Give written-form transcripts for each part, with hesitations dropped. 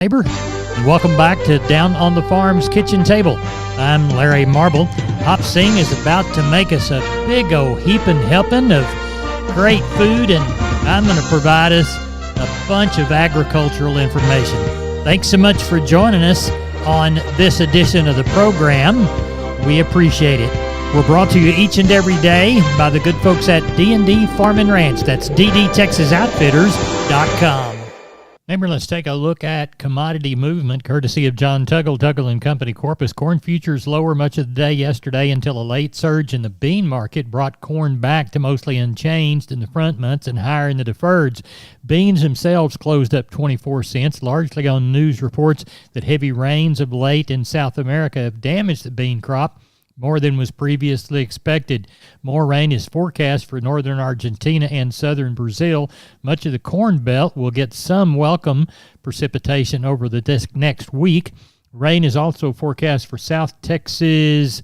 Neighbor, and welcome back to Down on the Farm's Kitchen Table. I'm Larry Marble. Hop Sing is about to make us a big old heaping helping of great food, and I'm going to provide us a bunch of agricultural information. Thanks so much for joining us on this edition of the program. We appreciate it. We're brought to you each and every day by the good folks at D&D Farm and Ranch. That's ddtexasoutfitters.com. Neighbor, let's take a look at commodity movement courtesy of John Tuggle & Company, Corpus. Corn futures lower much of the day yesterday until a late surge in the bean market brought corn back to mostly unchanged in the front months and higher in the deferreds. Beans themselves closed up 24 cents, largely on news reports that heavy rains of late in South America have damaged the bean crop more than was previously expected. More rain is forecast for northern Argentina and southern Brazil. Much of the Corn Belt will get some welcome precipitation over the next week. Rain is also forecast for South Texas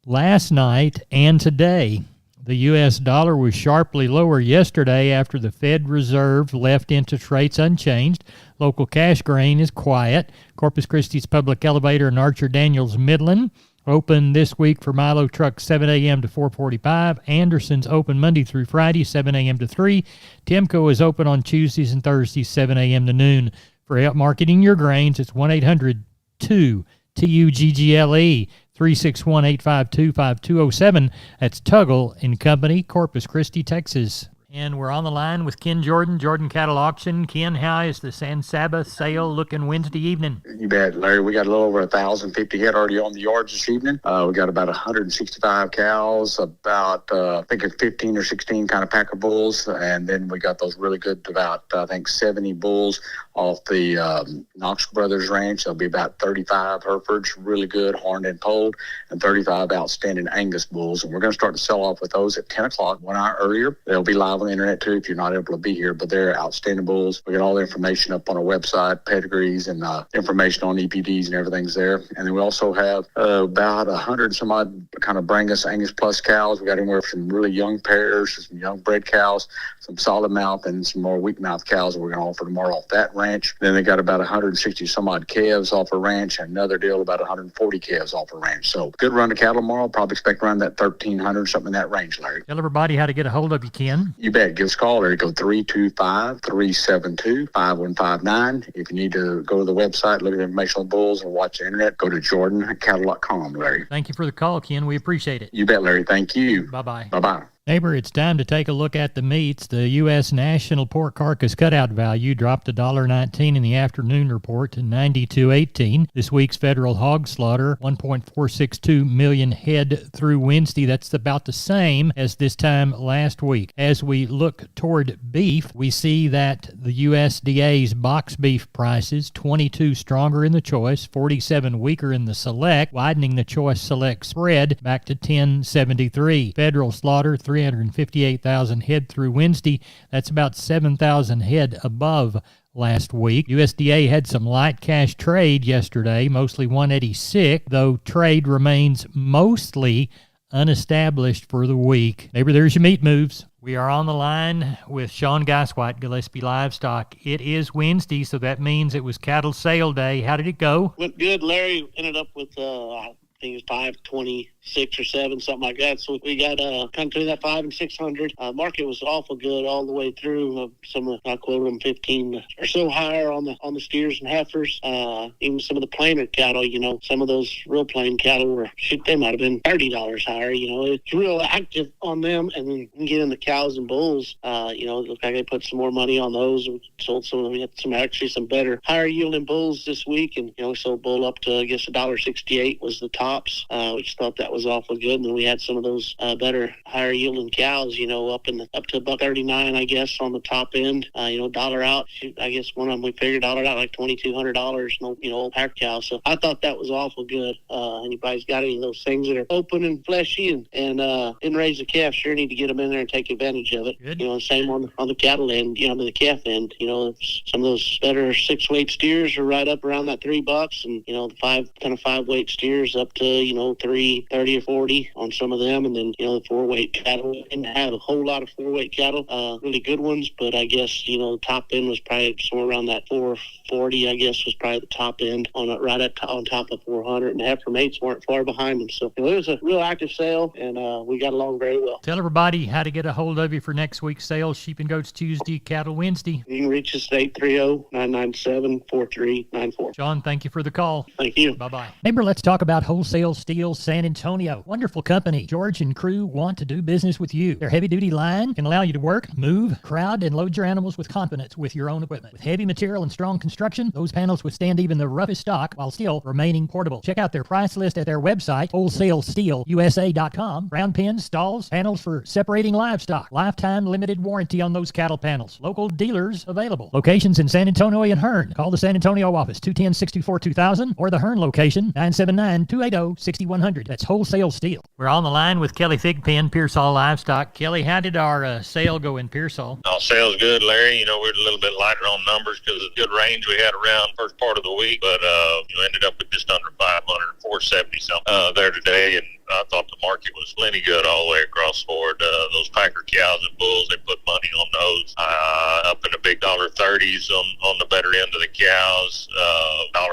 last night and today. The U.S. dollar was sharply lower yesterday after the Fed Reserve left interest rates unchanged. Local cash grain is quiet. Corpus Christi's Public Elevator and Archer Daniels Midland open this week for Milo trucks 7 a.m. to 4:45. Anderson's open Monday through Friday, 7 a.m. to 3. Timco is open on Tuesdays and Thursdays, 7 a.m. to noon. For help marketing your grains, it's 1-800-2-TUGGLE. 361-852-5207. That's Tuggle & Company, Corpus Christi, Texas. And we're on the line with Ken Jordan Cattle Auction. Ken, how is the San Saba sale looking Wednesday evening? You bet, Larry. We got a little over 1,050 head already on the yards this evening. We got about 165 cows, about, I think 15 or 16 kind of packer bulls. And then we got those really good, about, 70 bulls off the Knox Brothers Ranch. There'll be about 35 Herefords, really good, horned and polled, and 35 outstanding Angus bulls. And we're going to start to sell off with those at 10 o'clock, 1 hour earlier. They'll be live on the internet too if you're not able to be here, but they're outstanding bulls. We got all the information up on our website, pedigrees and information on EPDs and everything's there. And then we also have about 100 some odd kind of Brangus Angus Plus cows. We got anywhere from really young pairs, some young bred cows, some solid mouth, and some more weak mouth cows that we're going to offer tomorrow off that ranch. Then they got about 160 some odd calves off a ranch, and another deal about 140 calves off a ranch. So good run of cattle tomorrow. Probably expect around that 1,300, something in that range, Larry. Tell everybody how to get a hold of you, Ken. You bet. Give us a call, Larry. Go 325-372-5159. If you need to go to the website, look at the information on bulls, and watch the internet, go to jordancattle.com, Larry. Thank you for the call, Ken. We appreciate it. You bet, Larry. Thank you. Bye-bye. Bye-bye. Neighbor, it's time to take a look at the meats. The U.S. National Pork Carcass Cutout Value dropped $1.19 in the afternoon report to $92.18. This week's federal hog slaughter, 1.462 million head through Wednesday. That's about the same as this time last week. As we look toward beef, we see that the USDA's box beef prices, 22 stronger in the choice, 47 weaker in the select, widening the choice select spread back to 10.73. Federal slaughter, 358,000 head through Wednesday. That's about 7,000 head above last week. USDA had some light cash trade yesterday, mostly 186, though trade remains mostly unestablished for the week. Neighbor, there's your meat moves. We are on the line with Sean Geiswhite, Gillespie Livestock. It is Wednesday, so that means it was cattle sale day. How did it go? Went good. Larry ended up with I think it was 526 or 7, something like that. So we got kind of between that 500 and 600. Market was awful good all the way through. Some of I quoted them 15 or so higher on the steers and heifers. Even some of the plainer cattle, some of those real plain cattle were they might have been $30 higher. It's real active on them. And then you get in the cows and bulls. It looked like they put some more money on those. We sold some of them. We had some better higher yielding bulls this week, and we sold bull up to I guess $1.68 was the top. We just thought that was awful good. And then we had some of those better, higher yielding cows, up to $1.39, I guess, on the top end. Dollar out. I guess one of them we figured dollar out like $2,200. Old pack cow. So I thought that was awful good. Anybody's got any of those things that are open and fleshy and didn't raise the calf, sure need to get them in there and take advantage of it. Good. Same on the cattle end. The calf end. Some of those better 6-weight steers are right up around that $3, and the 5 weight steers up to $3.30 30 or 40 on some of them. And then, the 4-weight cattle. Didn't have a whole lot of 4-weight cattle, really good ones, but I guess, top end was probably somewhere around that 440, I guess, was probably the top end on top of 400. And the heifer mates weren't far behind them. So it was a real active sale, and we got along very well. Tell everybody how to get a hold of you for next week's sale. Sheep and Goats Tuesday, Cattle Wednesday. You can reach us at 830-997-4394. John, thank you for the call. Thank you. Bye-bye. Neighbor, let's talk about Wholesale Steel San Antonio. Wonderful company. George and crew want to do business with you. Their heavy-duty line can allow you to work, move, crowd, and load your animals with confidence with your own equipment. With heavy material and strong construction, those panels withstand even the roughest stock while still remaining portable. Check out their price list at their website, wholesalesteelusa.com. Round pins, stalls, panels for separating livestock. Lifetime limited warranty on those cattle panels. Local dealers available. Locations in San Antonio and Hearn. Call the San Antonio office, 210-624-2000, or the Hearn location, 979-280-6100. That's Wholesale Steel. We're on the line with Kelly Thigpen, Pearsall Livestock. Kelly, how did our sale go in Pearsall? Sales good, Larry. We're a little bit lighter on numbers because of the good range we had around first part of the week, but ended up with just under 500, 470 something there today, and I thought the market was plenty good all the way across the board. Those Packer cows and bulls, they put money on those. Up in the big $30s on the better end of the cows.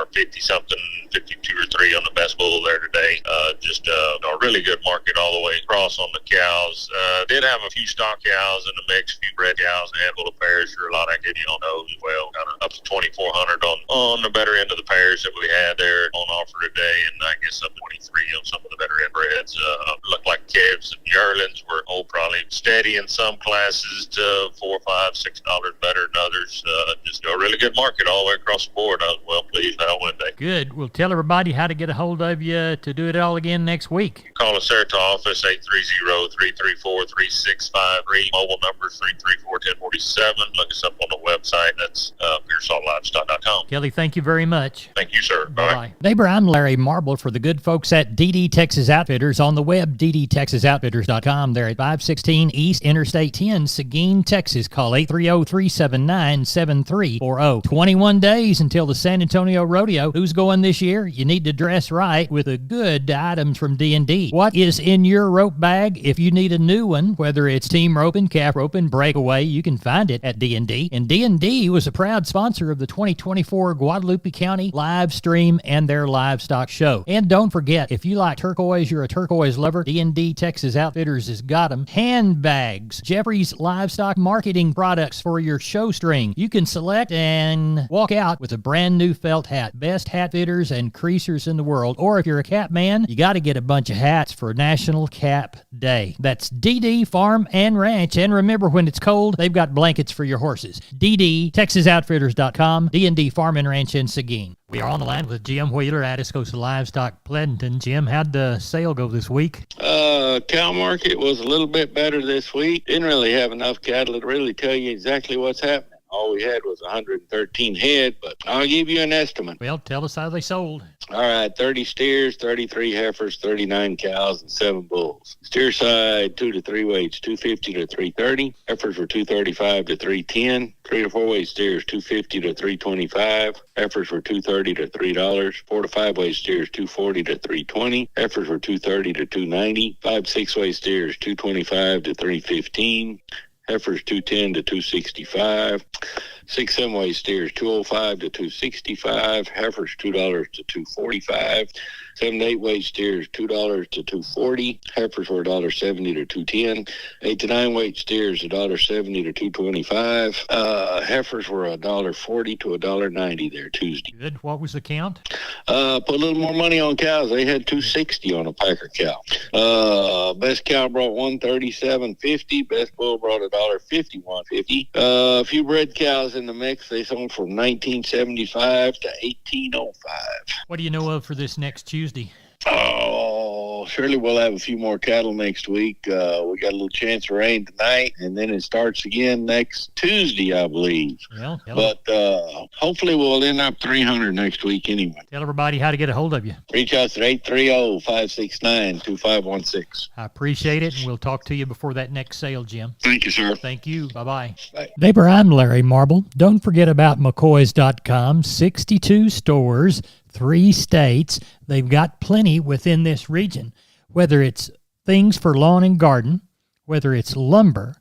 $50 something, 52 or 3 on the best bull there today. Just a really good market all the way across on the cows. Did have a few stock cows in the mix, a few bred cows, and a handful of pairs. Sure, a lot of activity on those as well. Kind of up to 2,400 on the better end of the pairs that we had there on offer today, and I guess up to 23 on some of the better end breds. Looked like calves and yearlings were probably steady in some classes to $4, $5, $6 better than others. Just a really good market all the way across the board. I was well pleased how it went today. Good. We'll tell everybody how to get a hold of you to do it all again next week. Call us there at the office, 830-334-3653. Mobile number 334-1047. Look us up on the website. That's PearsallLivestock.com. Kelly, thank you very much. Thank you, sir. Bye-bye. Neighbor, I'm Larry Marble for the good folks at DD Texas Outfitters on the web, ddtexasoutfitters.com. They're at 516 East Interstate 10, Seguin, Texas. Call 830-379-7340. 21 days until the San Antonio Rodeo. Who's going this year? You need to dress right with a good items from D&D. What is in your rope bag? If you need a new one, whether it's team roping, calf roping, breakaway, you can find it at D&D. And D&D was a proud sponsor of the 2024 Guadalupe County live stream and their livestock show. And don't forget, if you like turquoise, you're a turquoise lover, D&D Texas Outfitters has got them. Handbags, Jeffrey's Livestock Marketing products for your show string. You can select and walk out with a brand new felt hat. Best hat fitters and creasers in the world. Or if you're a cap man, you got to get a bunch of hats for National Cap Day. That's DD Farm and Ranch. And remember, when it's cold, they've got blankets for your horses. DDTexasOutfitters.com, D&D Farm and Ranch in Seguin. We are on the line with Jim Wheeler at Coast Livestock Pleasanton. Jim, how'd the sale go this week? Cow market was a little bit better this week. Didn't really have enough cattle to really tell you exactly what's happening. All we had was 113 head, but I'll give you an estimate. Well, tell us how they sold. All right, 30 steers, 33 heifers, 39 cows, and 7 bulls. Steer side, 2 to 3 weights, 250 to 330. Heifers were 235 to 310. 3 to 4 weight steers, 250 to 325. Heifers were 230 to $3. 4 to 5 weight steers, 240 to 320. Heifers were 230 to 290. 5 to 6 weight steers, 225 to 315. Heifers 210 to 265. 6 7 weight steers 205 to 265. Heifers $2 to 245. 7 to 8 weight steers $2 to 240. Heifers were $1.70 to 210. 8 to 9 weight steers $1.70 to 225. Heifers were $1.40 to $1.90 there Tuesday. Good. What was the count? Put a little more money on cows. They had 260 on a Packer cow. Best cow brought $137.50. Best bull brought $1.51.50. A few bred cows in the mix. They sold from $19.75 to $18.05. What do you know of for this next Tuesday? Oh, surely we'll have a few more cattle next week. We got a little chance of rain tonight, and then it starts again next Tuesday, I believe. Well, but hopefully we'll end up 300 next week anyway. Tell everybody how to get a hold of you. Reach out at 830-569-2516. I appreciate it, and we'll talk to you before that next sale, Jim. Thank you, sir. Thank you. Bye-bye. Bye. Neighbor, I'm Larry Marble. Don't forget about McCoys.com. 62 stores, 3 states. They've got plenty within this region. Whether it's things for lawn and garden, whether it's lumber,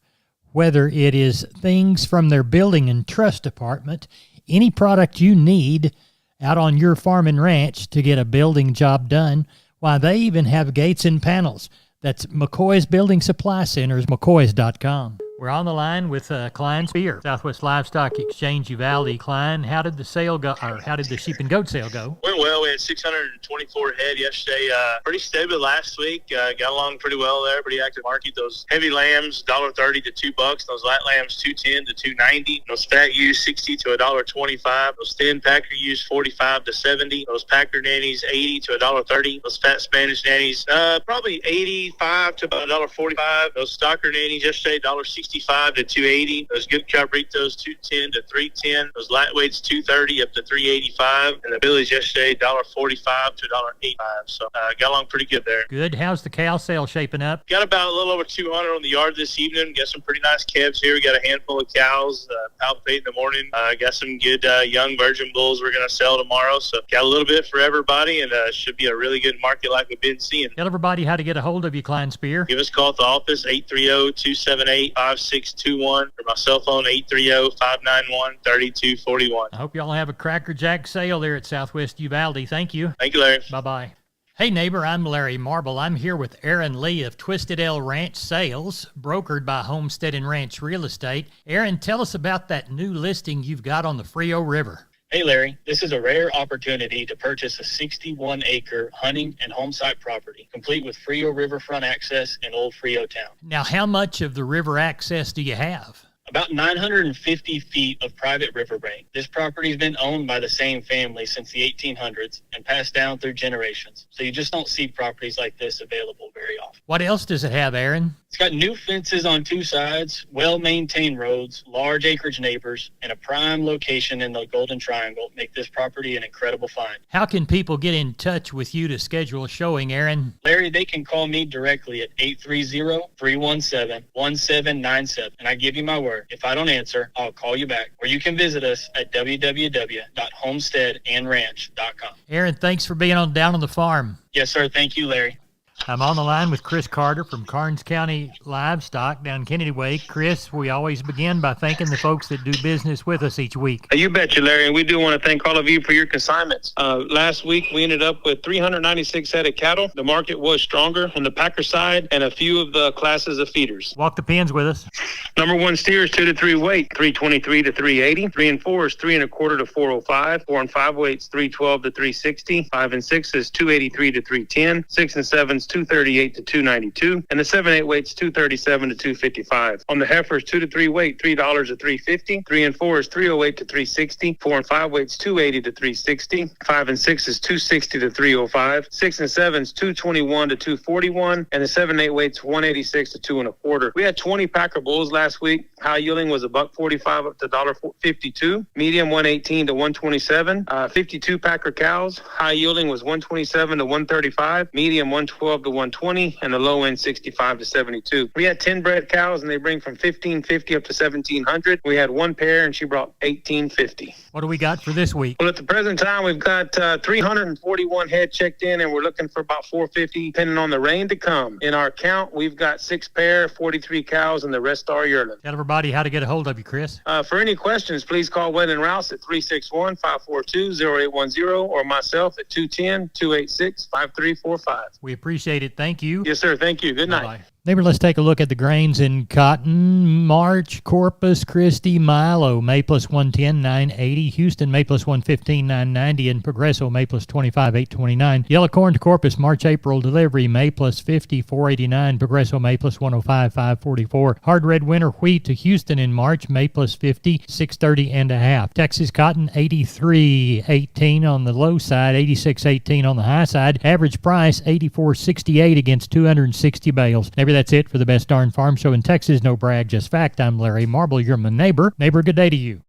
whether it is things from their building and trust department, any product you need out on your farm and ranch to get a building job done, why, they even have gates and panels. That's McCoy's Building Supply Centers, McCoy's.com. We're on the line with Klein Spear, Southwest Livestock Exchange, Uvalde. Klein, how did the sale go, or how did the sheep and goat sale go? Went well. We had 624 head yesterday. Pretty stable last week. Got along pretty well there. Pretty active market. Those heavy lambs, $1.30 to $2. Those light lambs, $2.10 to $2.90. Those fat ewes, $60 to $1.25. Those thin packer ewes, $45 to $70. Those packer nannies, $80 to $1.30. Those fat Spanish nannies, probably $85 to about $1.45. Those stocker nannies yesterday, $1.65 to $2.80. Those good cabritos, $2.10 to $3.10. Those lightweights, $2.30 up to $3.85. And the billies yesterday, $1.45 to $1.85. So got along pretty good there. Good. How's the cow sale shaping up? Got about a little over 200 on the yard this evening. Got some pretty nice calves here. We got a handful of cows palpate in the morning. Got some good young virgin bulls we're going to sell tomorrow. So got a little bit for everybody, and should be a really good market like we've been seeing. Tell everybody how to get a hold of you, Klein Spear. Give us a call at the office, 830-278-5621, or my cell phone, 830-591-3241. I hope y'all have a Cracker Jack sale there at Southwest Uvalde. Thank you. Thank you, Larry. Bye-bye. Hey, neighbor, I'm Larry Marble. I'm here with Aaron Lee of Twisted L Ranch Sales, brokered by Homestead and Ranch Real Estate. Aaron, tell us about that new listing you've got on the Frio River. Hey, Larry. This is a rare opportunity to purchase a 61-acre hunting and home site property, complete with Frio riverfront access in Old Frio Town. Now, how much of the river access do you have? About 950 feet of private riverbank. This property's been owned by the same family since the 1800s and passed down through generations. So you just don't see properties like this available very often. What else does it have, Aaron? It's got new fences on two sides, well-maintained roads, large acreage neighbors, and a prime location in the Golden Triangle make this property an incredible find. How can people get in touch with you to schedule a showing, Aaron? Larry, they can call me directly at 830-317-1797, and I give you my word. If I don't answer, I'll call you back. Or you can visit us at www.homesteadandranch.com. Aaron, thanks for being down on the farm. Yes, sir. Thank you, Larry. I'm on the line with Chris Carter from Karnes County Livestock down Kennedy Way. Chris, we always begin by thanking the folks that do business with us each week. You betcha, Larry, and we do want to thank all of you for your consignments. Last week, we ended up with 396 head of cattle. The market was stronger on the packer side and a few of the classes of feeders. Walk the pens with us. Number one steers 2 to 3 weight, 323 to 380. 3 and 4 is 3 1/4 to 405. 4 and 5 weights, 312 to 360. 5 and 6 is 283 to 310. 6 and 7 is 238 to 292, and the 7/8 weight's 237 to 255. On the heifers, 2 to 3 weight, $3 to 350. 3 and 4 is 308 to 360. 4 and 5 weights, 280 to 360. 5 and 6 is 260 to 305. 6 and 7 is 221 to 241, and the 7/8 weight's 186 to 2 1/4. We had 20 packer bulls last week. High yielding was $1.45 up to $1.52. Medium 118 to 127. 52 packer cows. High yielding was 127 to 135. Medium 112 to 120, and the low end 65 to 72. We had 10 bred cows, and they bring from 1550 up to 1700. We had one pair, and she brought 1850. What do we got for this week? Well, at the present time, we've got 341 head checked in, and we're looking for about 450, depending on the rain to come. In our count, we've got 6 pair, 43 cows, and the rest are yearling. Tell everybody how to get a hold of you, Chris. For any questions, please call Wed and Rouse at 361-542-0810 or myself at 210-286-5345. We appreciate it. Thank you. Yes, sir. Thank you. Good night. Bye-bye. Neighbor, let's take a look at the grains in cotton. March, Corpus Christi, Milo, May plus 110, 980. Houston, May plus 115, 990. And Progresso, May plus 25, 829. Yellow corn to Corpus, March, April delivery, May plus 50, 489. Progresso, May plus 105, 544. Hard red winter wheat to Houston in March, May plus 50, 630 and a half. Texas cotton, 83.18 on the low side, 86.18 on the high side. Average price, 84.68 against 260 bales. Neighbor, that's it for the Best Darn Farm Show in Texas. No brag, just fact. I'm Larry Marble. You're my neighbor. Neighbor, good day to you.